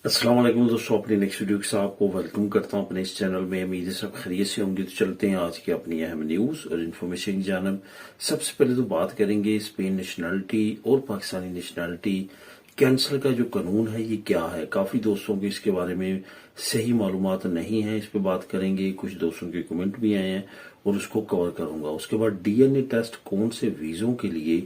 अस्सलाम वालेकुम दोस्तों, अपनी नेक्स्ट वीडियो के साथ आपको वेलकम करता हूं अपने इस चैनल में। उम्मीद है सब खैरियत से होंगे। तो चलते हैं आज की अपनी अहम न्यूज और इन्फॉर्मेशन की जानब। सबसे पहले तो बात करेंगे स्पेन नेशनलिटी और पाकिस्तानी नेशनलिटी कैंसल का जो कानून है ये क्या है। काफी दोस्तों को इसके बारे में सही मालूमात नहीं है, इस पे बात करेंगे। कुछ दोस्तों के कमेंट भी आए हैं और उसको कवर करूंगा। उसके बाद डीएनए टेस्ट कौन से वीजों के लिए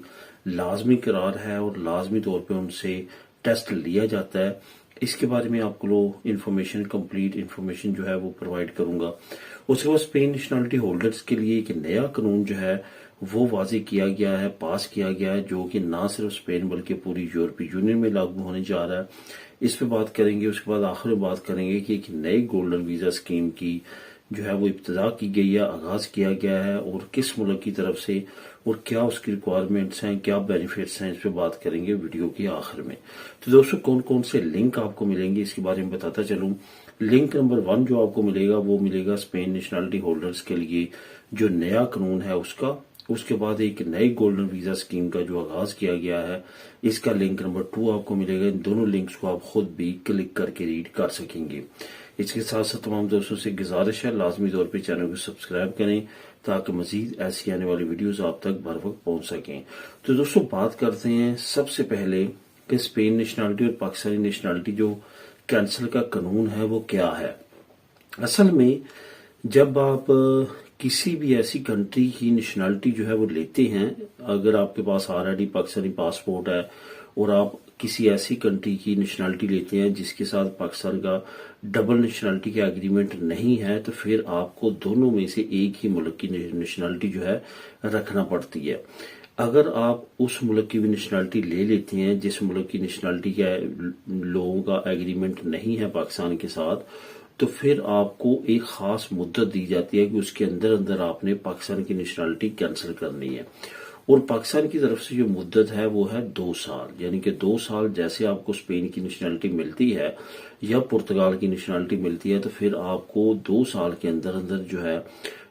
लाजमी करार है और लाजमी तौर पर उनसे टेस्ट लिया जाता है, इसके बारे में आपको इन्फॉर्मेशन, कंप्लीट इन्फॉर्मेशन जो है वो प्रोवाइड करूंगा। उसके बाद स्पेन नेशनलिटी होल्डर्स के लिए एक नया कानून जो है वो वाजे किया गया है, पास किया गया है, जो कि ना सिर्फ स्पेन बल्कि पूरी यूरोपीय यूनियन में लागू होने जा रहा है। इस पे बात करेंगे। उसके बाद आखिर में बात करेंगे कि एक नई गोल्डन वीजा स्कीम की जो है वो इब्तिदा की गई है, आगाज किया गया है और किस मुल्क की तरफ से और क्या उसकी रिक्वायरमेंट्स हैं, क्या बेनिफिट्स हैं, इस पे बात करेंगे वीडियो के आखिर में। तो दोस्तों कौन कौन से लिंक आपको मिलेंगे इसके बारे में बताता चलूं। लिंक नंबर 1 जो आपको मिलेगा वो मिलेगा स्पेन नेशनलिटी होल्डर्स के लिए जो नया कानून है उसका। उसके बाद एक नई गोल्डन वीजा स्कीम का जो आगाज किया गया है इसका लिंक नंबर 2 आपको मिलेगा। इन दोनों लिंक्स को आप खुद भी क्लिक करके रीड कर सकेंगे। इसके साथ साथ तमाम दोस्तों से गुजारिश है लाजमी तौर पर चैनल को सब्सक्राइब करें ताकि मजीद ऐसी आने वाली वीडियोस आप तक बर वक्त पहुंच सकें। तो दोस्तों बात करते हैं सबसे पहले कि स्पेन नेशनलिटी और पाकिस्तानी नेशनलिटी जो कैंसल का कानून है वो क्या है। असल में जब आप किसी भी ऐसी कंट्री की नेशनलिटी जो है वो लेते हैं, अगर आपके पास ऑलरेडी पाकिस्तानी पासपोर्ट है और आप किसी ऐसी कंट्री की नेशनलिटी लेते हैं जिसके साथ पाकिस्तान का डबल नेशनलिटी का एग्रीमेंट नहीं है, तो फिर आपको दोनों में से एक ही मुल्क की नेशनलिटी जो है रखना पड़ती है। अगर आप उस मुल्क की भी नेशनलिटी ले लेते हैं जिस मुल्क की नेशनलिटी का लोगों का एग्रीमेंट नहीं है पाकिस्तान के साथ, तो फिर आपको एक खास मुद्दत दी जाती है कि उसके अंदर अंदर आपने पाकिस्तान की नेशनलिटी कैंसिल करनी है। और पाकिस्तान की तरफ से जो मुद्दत है वो है 2 साल, यानी कि 2 साल जैसे आपको स्पेन की नेशनलिटी मिलती है या पुर्तगाल की नेशनलिटी मिलती है, तो फिर आपको 2 साल के अंदर अंदर जो है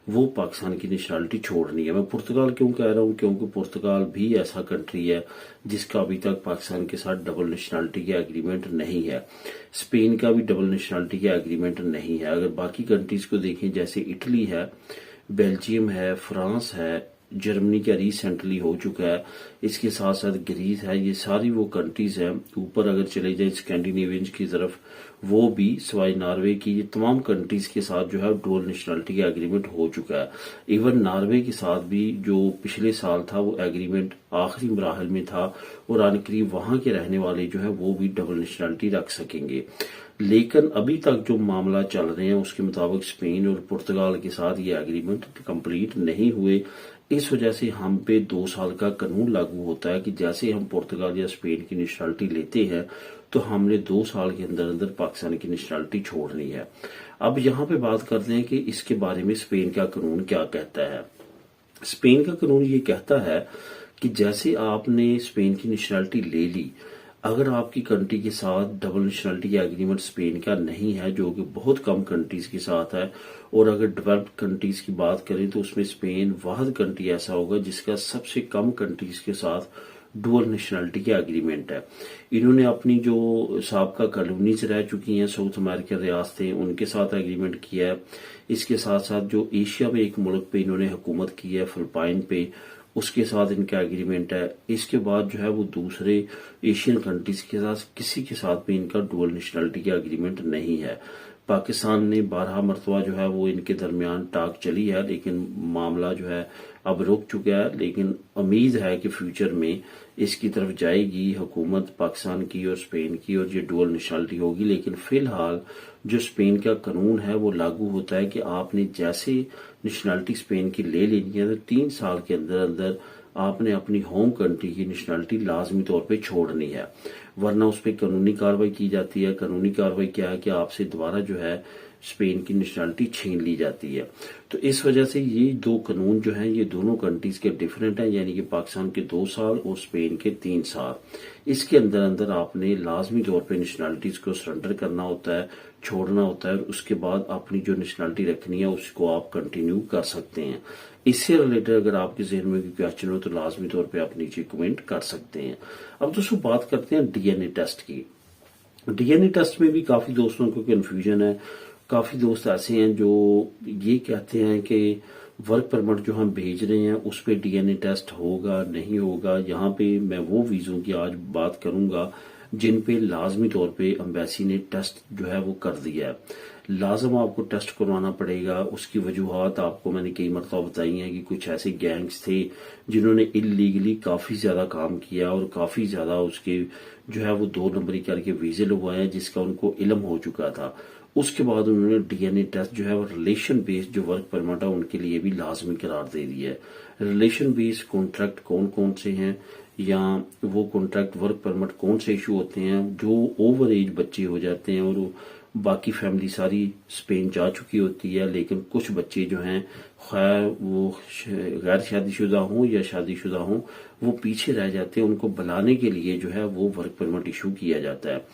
वो पाकिस्तान की नेशनलिटी छोड़नी है। मैं पुर्तगाल क्यों कह रहा हूँ, क्योंकि पुर्तगाल भी ऐसा कंट्री है जिसका अभी तक पाकिस्तान के साथ डबल नेशनलिटी का एग्रीमेंट नहीं है। स्पेन का भी डबल नेशनलिटी का एग्रीमेंट नहीं है। अगर बाकी कंट्रीज को देखें जैसे इटली है, बेल्जियम है, फ्रांस है, जर्मनी का रिसेंटली हो चुका है, इसके साथ साथ ग्रीस है, ये सारी वो कंट्रीज हैं। ऊपर अगर चले जाए स्कैंडिनेवियन की तरफ, वो भी सिवाय नॉर्वे की, ये तमाम कंट्रीज के साथ जो है डुअल नेशनलिटी का एग्रीमेंट हो चुका है। इवन नॉर्वे के साथ भी जो पिछले साल था वो एग्रीमेंट आखिरी मराहल में था और आने करीब वहां के रहने वाले जो है वो भी डबल नेशनलिटी रख सकेंगे। लेकिन अभी तक जो मामला चल रहे हैं उसके मुताबिक स्पेन और पुर्तगाल के साथ ये एग्रीमेंट कंप्लीट नहीं हुए। इस वजह से हम पे 2 साल का कानून लागू होता है कि जैसे हम पुर्तगाल या स्पेन की नेशनलिटी लेते हैं तो हमने 2 साल के अंदर अंदर पाकिस्तान की नेशनलिटी छोड़नी है। अब यहाँ पे बात करते हैं कि इसके बारे में स्पेन का कानून क्या कहता है। स्पेन का कानून ये कहता है कि जैसे आपने स्पेन की नेशनलिटी ले ली, अगर आपकी कंट्री के साथ डबल नेशनलिटी का एग्रीमेंट स्पेन का नहीं है, जो कि बहुत कम कंट्रीज के साथ है, और अगर डेवलप्ड कंट्रीज की बात करें तो उसमें स्पेन वाहिद कंट्री ऐसा होगा जिसका सबसे कम कंट्रीज के साथ डुअल नेशनलिटी का एग्रीमेंट है। इन्होंने अपनी जो साबका कॉलोनीज रह चुकी हैं साउथ अमेरिकन रियासतें, उनके साथ एग्रीमेंट किया है। इसके साथ साथ जो एशिया में एक मुल्क पे इन्होंने हुकूमत की है, फिलिपाइन पे, उसके साथ इनका एग्रीमेंट है। इसके बाद जो है वो दूसरे एशियन कंट्रीज के साथ किसी के साथ भी इनका डुअल नेशनलिटी का एग्रीमेंट नहीं है। पाकिस्तान ने 12 मरतबा जो है वो इनके दरमियान टाक चली है, लेकिन मामला जो है अब रुक चुका है। लेकिन उम्मीद है कि फ्यूचर में इसकी तरफ जाएगी हुकूमत पाकिस्तान की और स्पेन की और ये डुअल नेशनलिटी होगी। लेकिन फिलहाल जो स्पेन का कानून है वो लागू होता है कि आपने जैसे नेशनलिटी स्पेन की ले लेनी है तो 3 साल के अंदर अंदर आपने अपनी होम कंट्री की नेशनलिटी लाजमी तौर पे छोड़नी है, वरना उस पर कानूनी कार्रवाई की जाती है। कानूनी कार्रवाई क्या है कि आपसे दोबारा जो है स्पेन की नेशनलिटी छीन ली जाती है। तो इस वजह से ये 2 कानून जो हैं ये दोनों कंट्रीज के डिफरेंट हैं, यानी कि पाकिस्तान के 2 साल और स्पेन के 3 साल। इसके अंदर अंदर आपने लाजमी तौर पे नेशनलिटीज को सरेंडर करना होता है, छोड़ना होता है, और उसके बाद अपनी जो नेशनलिटी रखनी है उसको आप कंटिन्यू कर सकते हैं। इससे रिलेटेड अगर आपके जहन में कोई क्वेश्चन हो तो लाजमी तौर पे आप नीचे कमेंट कर सकते हैं। अब दोस्तों बात करते हैं डीएनए टेस्ट की। डीएनए टेस्ट में भी काफ़ी दोस्तों को कन्फ्यूजन है। काफ़ी दोस्त ऐसे हैं जो ये कहते हैं कि वर्क परमिट जो हम भेज रहे हैं उस पे डीएनए टेस्ट होगा नहीं होगा। यहाँ पे मैं वो वीज़ों की आज बात करूंगा जिन पे लाजमी तौर पे एम्बेसी ने टेस्ट जो है वो कर दिया है। लाजम आपको टेस्ट करवाना पड़ेगा। उसकी वजूहत आपको मैंने कई मरतबा बताई हैं कि कुछ ऐसे गैंग्स थे जिन्होंने इलीगली काफ़ी ज़्यादा काम किया और काफ़ी ज़्यादा उसके जो है वो 2 नंबरी करके वीज़े लगवाए हैं जिसका उनको इल्म हो चुका था। उसके बाद उन्होंने डीएनए टेस्ट जो है वो रिलेशन बेस्ड जो वर्क परमिट है उनके लिए भी लाजमी करार दे दिया है। रिलेशन बेस्ड कॉन्ट्रैक्ट कौन कौन से हैं या वो कॉन्ट्रैक्ट वर्क परमिट कौन से इशू होते हैं जो ओवर एज बच्चे हो जाते हैं और बाकी फैमिली सारी स्पेन जा चुकी होती है, लेकिन कुछ बच्चे जो हैं खैर वो गैर शादीशुदा हों या शादीशुदा हों वो पीछे रह जाते हैं। उनको बुलाने के लिए जो है वो वर्क परमिट इशू किया जाता है।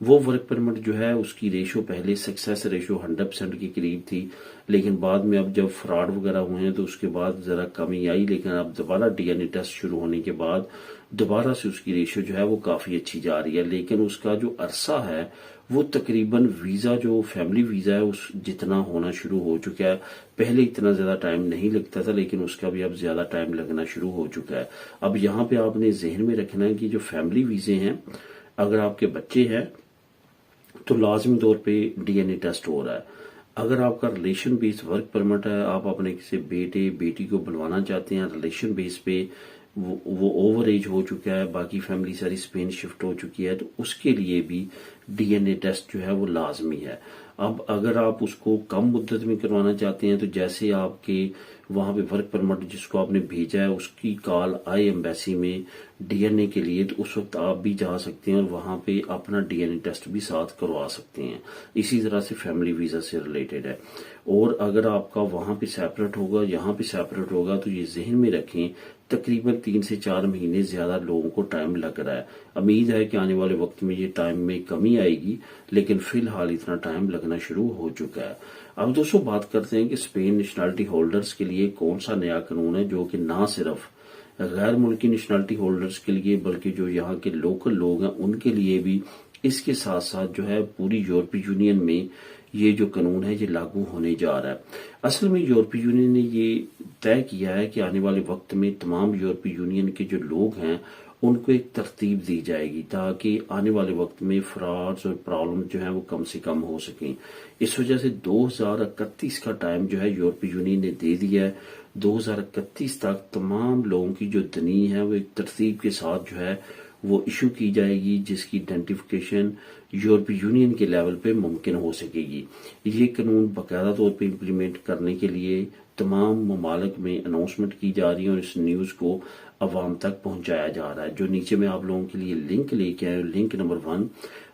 वो वर्क परमिट जो है उसकी रेशो पहले सक्सेस रेशो 100% के करीब थी, लेकिन बाद में अब जब फ्रॉड वगैरह हुए हैं तो उसके बाद जरा कमी आई। लेकिन अब दोबारा डीएनए टेस्ट शुरू होने के बाद दोबारा से उसकी रेशो जो है वो काफी अच्छी जा रही है। लेकिन उसका जो अरसा है वो तकरीबन वीजा जो फैमिली वीजा है उस जितना होना शुरू हो चुका है। पहले इतना ज्यादा टाइम नहीं लगता था लेकिन उसका भी अब ज्यादा टाइम लगना शुरू हो चुका है। अब यहाँ पे आपने जहन में रखना है कि जो फैमिली वीजे हैं अगर आपके बच्चे हैं तो लाजमी तौर पे डीएनए टेस्ट हो रहा है। अगर आपका रिलेशन बेस्ड वर्क परमिट है, आप अपने किसी बेटे बेटी को बुलवाना चाहते हैं रिलेशन बेस पे, वो ओवर एज हो चुका है, बाकी फैमिली सारी स्पेन शिफ्ट हो चुकी है, तो उसके लिए भी डीएनए टेस्ट जो है वो लाजमी है। अब अगर आप उसको कम मुद्दत में करवाना चाहते हैं तो जैसे आपके वहां पे वर्क परमिट जिसको आपने भेजा है उसकी कॉल आए एम्बेसी में डीएनए के लिए, तो उस वक्त आप भी जा सकते हैं और वहां पे अपना डीएनए टेस्ट भी साथ करवा सकते हैं। इसी तरह से फैमिली वीजा से रिलेटेड है। और अगर आपका वहां पे सेपरेट होगा यहाँ पे सेपरेट होगा तो ये जहन में रखें तकरीबन 3 से 4 महीने ज्यादा लोगों को टाइम लग रहा है। उम्मीद है कि आने वाले वक्त में ये टाइम में कमी आएगी, लेकिन फिलहाल इतना टाइम लगना शुरू हो चुका है। अब दोस्तों बात करते हैं कि स्पेन नेशनलिटी होल्डर्स के लिए कौन सा नया कानून है जो कि ना सिर्फ गैर मुल्की नेशनलिटी होल्डर्स के लिए बल्कि जो यहाँ के लोकल लोग हैं उनके लिए भी इसके साथ साथ जो है पूरी यूरोपीय यूनियन में ये जो कानून है ये लागू होने जा रहा है। असल में यूरोपीय यूनियन ने ये तय किया है कि आने वाले वक्त में तमाम यूरोपीय यूनियन के जो लोग हैं उनको एक तरतीब दी जाएगी ताकि आने वाले वक्त में फ्रॉड्स और प्रॉब्लम जो है वो कम से कम हो सकें। इस वजह से 2031 का टाइम जो है यूरोपीय यूनियन ने दे दिया है। 2031 तक तमाम लोगों की जो दनी है वो एक तरतीब के साथ जो है वो इशू की जाएगी जिसकी आइडेंटिफिकेशन यूरोपीय यूनियन के लेवल पे मुमकिन हो सकेगी। ये कानून बाकायदा तौर पे इम्प्लीमेंट करने के लिए तमाम ममालिक में अनाउंसमेंट की जा रही है और इस न्यूज को अवाम तक पहुंचाया जा रहा है। जो नीचे मैं आप लोगों के लिए लिंक लेके आया हूं, लिंक नंबर 1,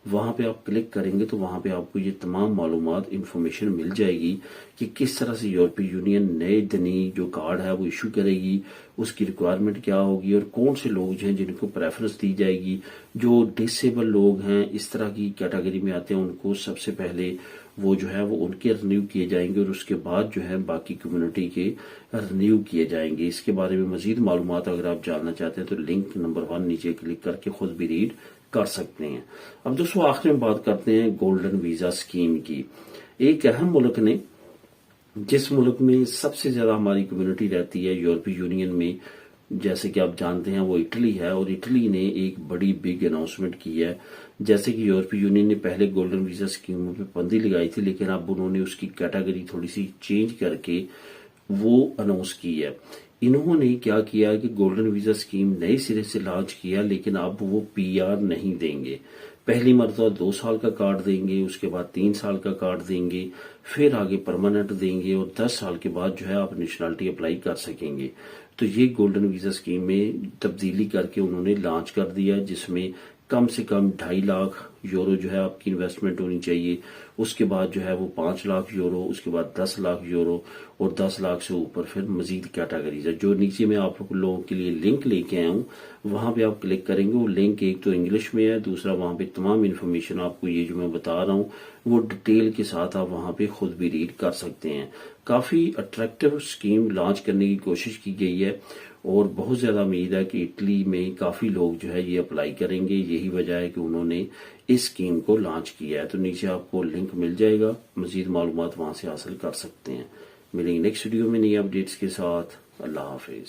वहां पे आप क्लिक करेंगे तो वहां पे आपको ये तमाम मालूमात इंफॉर्मेशन मिल जाएगी कि किस तरह से यूरोपीय यूनियन नए दनी जो कार्ड है वो इशू करेगी, उसकी रिक्वायरमेंट क्या होगी और कौन से लोग हैं जिनको प्रेफरेंस दी जाएगी। जो डिसेबल लोग हैं इस तरह की कैटेगरी में आते हैं उनको सबसे पहले वो जो है वो उनके रिन्यू किए जाएंगे और उसके बाद जो है बाकी कम्युनिटी के रिन्यू किए जाएंगे। इसके बारे में मजीद मालूमात अगर आप जानना चाहते हैं तो लिंक नंबर 1 नीचे क्लिक करके खुद भी रीड कर सकते हैं। अब दोस्तों आखिर में बात करते हैं गोल्डन वीजा स्कीम की। एक अहम मुल्क ने, जिस मुल्क में सबसे ज्यादा हमारी कम्युनिटी रहती है यूरोपीय यूनियन में, जैसे कि आप जानते हैं वो इटली है और इटली ने एक बड़ी बिग अनाउंसमेंट की है। जैसे कि यूरोपीय यूनियन ने पहले गोल्डन वीजा स्कीमों पे पाबंदी लगाई थी लेकिन अब उन्होंने उसकी कैटेगरी थोड़ी सी चेंज करके वो अनाउंस की है। इन्होंने क्या किया कि गोल्डन वीजा स्कीम नए सिरे से लॉन्च किया लेकिन अब वो पीआर नहीं देंगे। पहली मरतबा 2 साल का कार्ड देंगे, उसके बाद 3 साल का कार्ड देंगे, फिर आगे परमानेंट देंगे और 10 साल के बाद जो है आप नेशनलिटी अप्लाई कर सकेंगे। तो ये गोल्डन वीजा स्कीम में तब्दीली करके उन्होंने लॉन्च कर दिया जिसमें कम से कम 2.5 लाख यूरो जो है आपकी इन्वेस्टमेंट होनी चाहिए। उसके बाद जो है वो 5 लाख यूरो, उसके बाद 10 लाख यूरो और 10 लाख से ऊपर फिर मजीद कैटेगरीज है। जो नीचे मैं आप लोगों के लिए लिंक लेके आया हूँ वहां पे आप क्लिक करेंगे। वो लिंक एक तो इंग्लिश में है, दूसरा वहां पे तमाम इन्फॉर्मेशन आपको ये जो मैं बता रहा हूँ वो डिटेल के साथ आप वहां पे खुद भी रीड कर सकते हैं। काफी अट्रैक्टिव स्कीम लॉन्च करने की कोशिश की गई है और बहुत ज्यादा उम्मीद है कि इटली में काफी लोग जो है ये अप्लाई करेंगे। यही वजह है कि उन्होंने इस स्कीम को लॉन्च किया है। तो नीचे आपको लिंक मिल जाएगा, मजीद मालूमात वहां से हासिल कर सकते हैं। मिलेंगे नेक्स्ट वीडियो में नई अपडेट्स के साथ। अल्लाह हाफिज।